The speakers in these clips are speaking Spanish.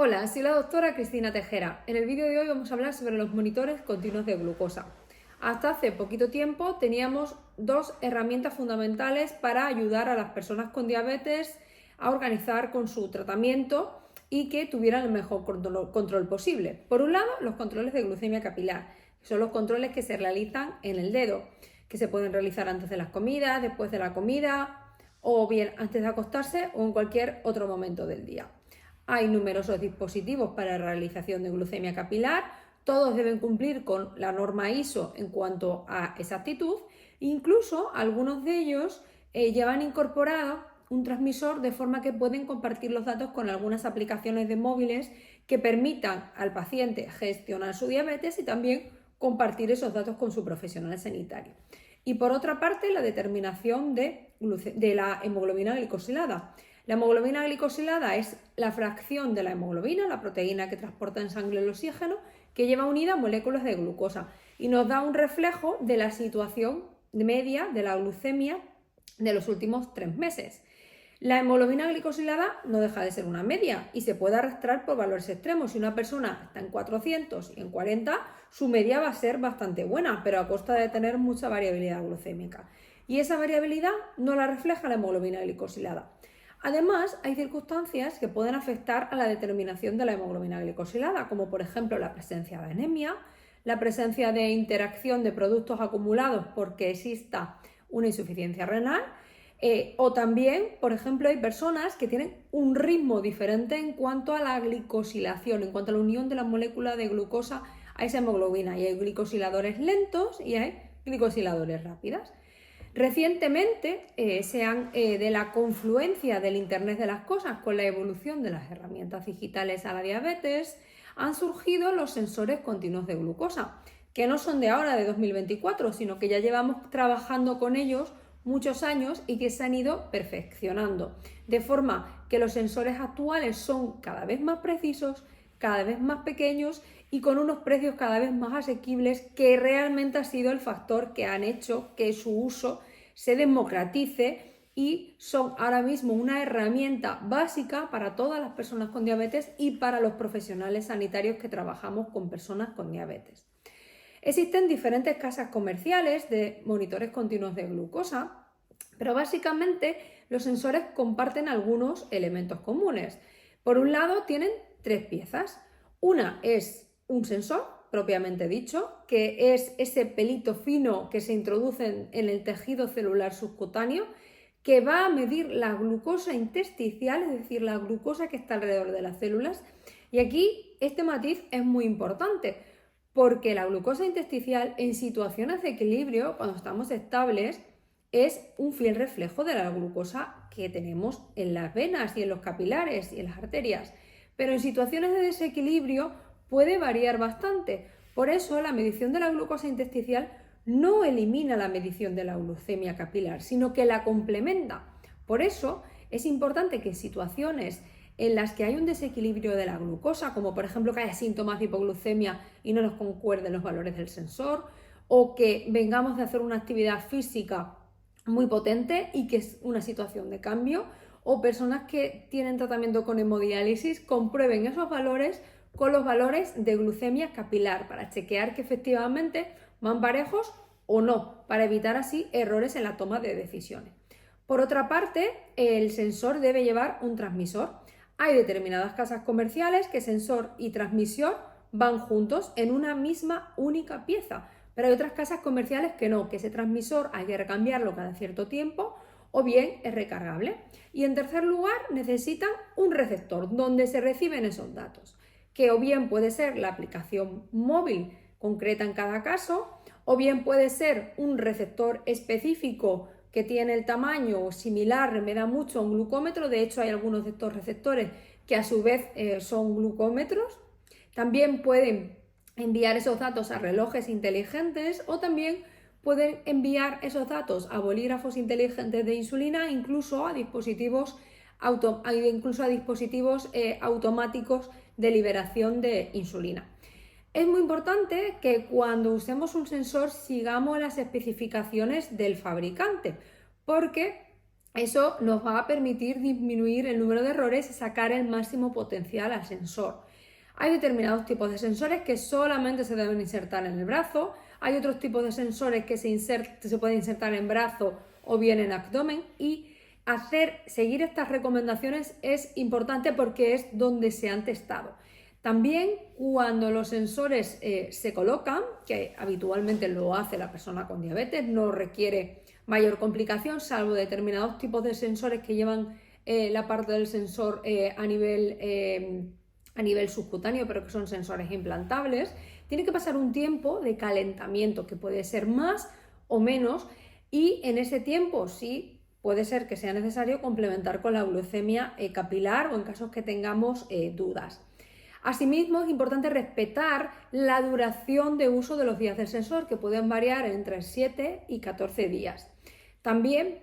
Hola, soy la doctora Cristina Tejera. En el vídeo de hoy vamos a hablar sobre los monitores continuos de glucosa. Hasta hace poquito tiempo teníamos dos herramientas fundamentales para ayudar a las personas con diabetes a organizar con su tratamiento y que tuvieran el mejor control posible. Por un lado, los controles de glucemia capilar, que son los controles que se realizan en el dedo, que se pueden realizar antes de las comidas, después de la comida, o bien antes de acostarse o en cualquier otro momento del día. Hay numerosos dispositivos para la realización de glucemia capilar, todos deben cumplir con la norma ISO en cuanto a exactitud, incluso algunos de ellos llevan incorporado un transmisor de forma que pueden compartir los datos con algunas aplicaciones de móviles que permitan al paciente gestionar su diabetes y también compartir esos datos con su profesional sanitario. Y por otra parte, la determinación de la hemoglobina glicosilada. La hemoglobina glicosilada es la fracción de la hemoglobina, la proteína que transporta en sangre el oxígeno, que lleva unida moléculas de glucosa y nos da un reflejo de la situación media de la glucemia de los últimos 3 meses. La hemoglobina glicosilada no deja de ser una media y se puede arrastrar por valores extremos. Si una persona está en 400 y en 40, su media va a ser bastante buena, pero a costa de tener mucha variabilidad glucémica. Y esa variabilidad no la refleja la hemoglobina glicosilada. Además, hay circunstancias que pueden afectar a la determinación de la hemoglobina glicosilada, como por ejemplo la presencia de anemia, la presencia de interacción de productos acumulados porque exista una insuficiencia renal, o también, por ejemplo, hay personas que tienen un ritmo diferente en cuanto a la glicosilación, en cuanto a la unión de la molécula de glucosa a esa hemoglobina. Y hay glicosiladores lentos y hay glicosiladores rápidas. Recientemente, de la confluencia del Internet de las cosas con la evolución de las herramientas digitales a la diabetes, han surgido los sensores continuos de glucosa, que no son de ahora, de 2024, sino que ya llevamos trabajando con ellos muchos años y que se han ido perfeccionando, de forma que los sensores actuales son cada vez más precisos, cada vez más pequeños y con unos precios cada vez más asequibles, que realmente ha sido el factor que han hecho que su uso se democratice y son ahora mismo una herramienta básica para todas las personas con diabetes y para los profesionales sanitarios que trabajamos con personas con diabetes. Existen diferentes casas comerciales de monitores continuos de glucosa, pero básicamente los sensores comparten algunos elementos comunes. Por un lado, tienen 3 piezas. Una es un sensor, propiamente dicho, que es ese pelito fino que se introduce en el tejido celular subcutáneo, que va a medir la glucosa intersticial, es decir, la glucosa que está alrededor de las células. Y aquí este matiz es muy importante, porque la glucosa intersticial en situaciones de equilibrio, cuando estamos estables, es un fiel reflejo de la glucosa que tenemos en las venas y en los capilares y en las arterias. Pero en situaciones de desequilibrio puede variar bastante. Por eso la medición de la glucosa intersticial no elimina la medición de la glucemia capilar, sino que la complementa. Por eso es importante que en situaciones en las que hay un desequilibrio de la glucosa, como por ejemplo que haya síntomas de hipoglucemia y no nos concuerden los valores del sensor, o que vengamos de hacer una actividad física muy potente y que es una situación de cambio, o personas que tienen tratamiento con hemodiálisis, comprueben esos valores con los valores de glucemia capilar para chequear que efectivamente van parejos o no, para evitar así errores en la toma de decisiones. Por otra parte, el sensor debe llevar un transmisor. Hay determinadas casas comerciales que sensor y transmisor van juntos en una misma única pieza, pero hay otras casas comerciales que no, que ese transmisor hay que recambiarlo cada cierto tiempo o bien es recargable. Y en tercer lugar, necesitan un receptor donde se reciben esos datos, que o bien puede ser la aplicación móvil concreta en cada caso, o bien puede ser un receptor específico que tiene el tamaño similar, me da mucho a un glucómetro. De hecho, hay algunos de estos receptores que a su vez son glucómetros. También pueden enviar esos datos a relojes inteligentes o también pueden enviar esos datos a bolígrafos inteligentes de insulina, incluso a dispositivos automáticos de liberación de insulina. Es muy importante que cuando usemos un sensor sigamos las especificaciones del fabricante, porque eso nos va a permitir disminuir el número de errores y sacar el máximo potencial al sensor. Hay determinados tipos de sensores que solamente se deben insertar en el brazo, hay otros tipos de sensores que se pueden insertar en brazo o bien en abdomen, y seguir estas recomendaciones es importante porque es donde se han testado. También cuando los sensores se colocan, que habitualmente lo hace la persona con diabetes, no requiere mayor complicación, salvo determinados tipos de sensores que llevan la parte del sensor a nivel subcutáneo, pero que son sensores implantables. Tiene que pasar un tiempo de calentamiento, que puede ser más o menos, y en ese tiempo sí puede ser que sea necesario complementar con la glucemia capilar o en casos que tengamos dudas. Asimismo, es importante respetar la duración de uso de los días del sensor, que pueden variar entre 7 y 14 días. También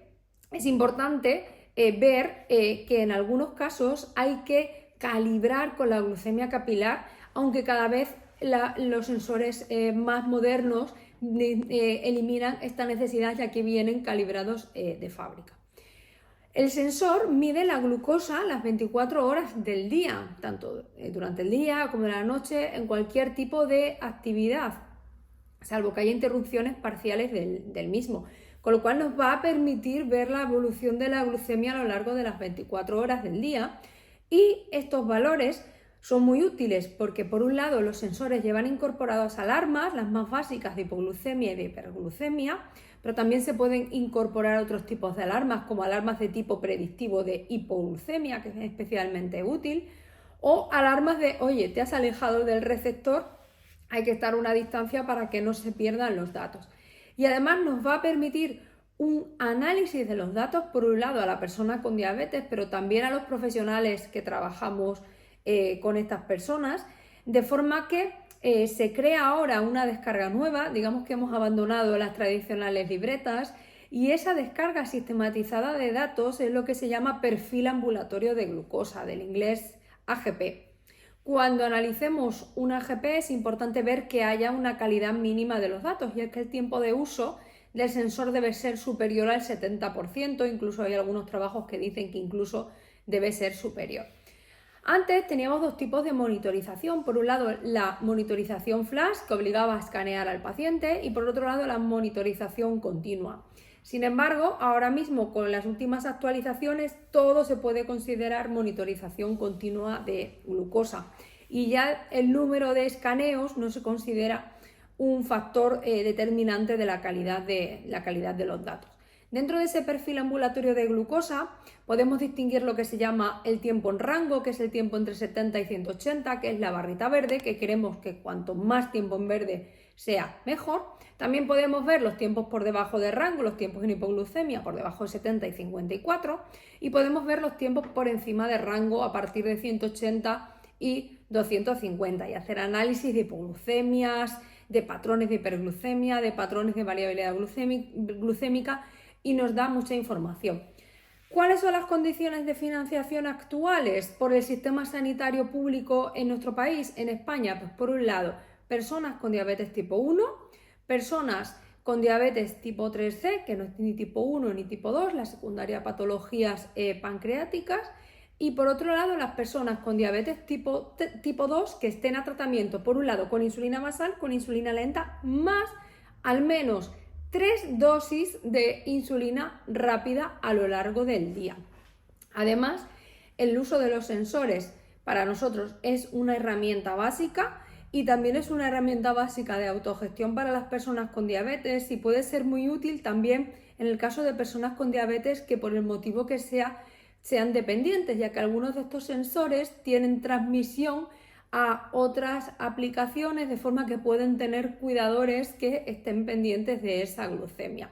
es importante ver que en algunos casos hay que calibrar con la glucemia capilar, aunque cada vez los sensores más modernos eliminan esta necesidad, ya que vienen calibrados de fábrica. El sensor mide la glucosa las 24 horas del día, tanto durante el día como en la noche, en cualquier tipo de actividad, salvo que haya interrupciones parciales del mismo, con lo cual nos va a permitir ver la evolución de la glucemia a lo largo de las 24 horas del día. Y estos valores son muy útiles porque, por un lado, los sensores llevan incorporadas alarmas, las más básicas de hipoglucemia y de hiperglucemia, pero también se pueden incorporar otros tipos de alarmas, como alarmas de tipo predictivo de hipoglucemia, que es especialmente útil, o alarmas de, oye, te has alejado del receptor, hay que estar a una distancia para que no se pierdan los datos. Y además nos va a permitir un análisis de los datos, por un lado a la persona con diabetes, pero también a los profesionales que trabajamos con estas personas, de forma que se crea ahora una descarga nueva. Digamos que hemos abandonado las tradicionales libretas, y esa descarga sistematizada de datos es lo que se llama perfil ambulatorio de glucosa, del inglés AGP. Cuando analicemos un AGP es importante ver que haya una calidad mínima de los datos, y es que el tiempo de uso del sensor debe ser superior al 70%, incluso hay algunos trabajos que dicen que incluso debe ser superior. Antes teníamos dos tipos de monitorización. Por un lado, la monitorización flash, que obligaba a escanear al paciente, y por otro lado, la monitorización continua. Sin embargo, ahora mismo con las últimas actualizaciones, todo se puede considerar monitorización continua de glucosa, y ya el número de escaneos no se considera un factor determinante de la calidad de los datos. Dentro de ese perfil ambulatorio de glucosa podemos distinguir lo que se llama el tiempo en rango, que es el tiempo entre 70 y 180, que es la barrita verde, que queremos que cuanto más tiempo en verde sea mejor. También podemos ver los tiempos por debajo de rango, los tiempos en hipoglucemia por debajo de 70 y 54, y podemos ver los tiempos por encima de rango a partir de 180 y 250, y hacer análisis de hipoglucemias, de patrones de hiperglucemia, de patrones de variabilidad glucémica, y nos da mucha información. ¿Cuáles son las condiciones de financiación actuales por el sistema sanitario público en nuestro país, en España? Pues por un lado, personas con diabetes tipo 1, personas con diabetes tipo 3C, que no es ni tipo 1 ni tipo 2, la secundaria patologías pancreáticas, y por otro lado, las personas con diabetes tipo 2 que estén a tratamiento, por un lado, con insulina basal, con insulina lenta, más al menos 3 dosis de insulina rápida a lo largo del día. Además, el uso de los sensores para nosotros es una herramienta básica, y también es una herramienta básica de autogestión para las personas con diabetes, y puede ser muy útil también en el caso de personas con diabetes que por el motivo que sea sean dependientes, ya que algunos de estos sensores tienen transmisión a otras aplicaciones, de forma que pueden tener cuidadores que estén pendientes de esa glucemia.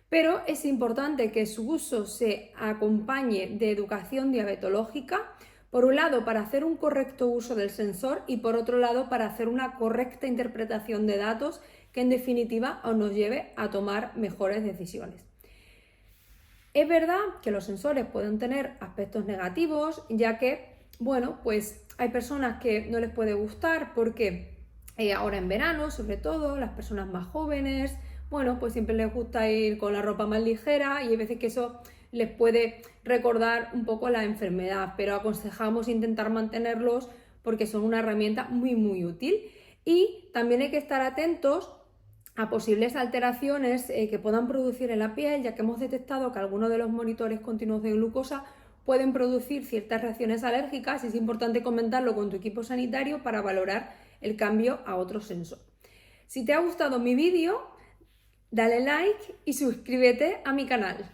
Pero es importante que su uso se acompañe de educación diabetológica, por un lado para hacer un correcto uso del sensor, y por otro lado para hacer una correcta interpretación de datos que en definitiva nos lleve a tomar mejores decisiones. Es verdad que los sensores pueden tener aspectos negativos, ya que, bueno, pues hay personas que no les puede gustar porque ahora en verano, sobre todo, las personas más jóvenes, bueno, pues siempre les gusta ir con la ropa más ligera, y hay veces que eso les puede recordar un poco la enfermedad, pero aconsejamos intentar mantenerlos porque son una herramienta muy útil. Y también hay que estar atentos a posibles alteraciones que puedan producir en la piel, ya que hemos detectado que algunos de los monitores continuos de glucosa pueden producir ciertas reacciones alérgicas y es importante comentarlo con tu equipo sanitario para valorar el cambio a otro sensor. Si te ha gustado mi vídeo, dale like y suscríbete a mi canal.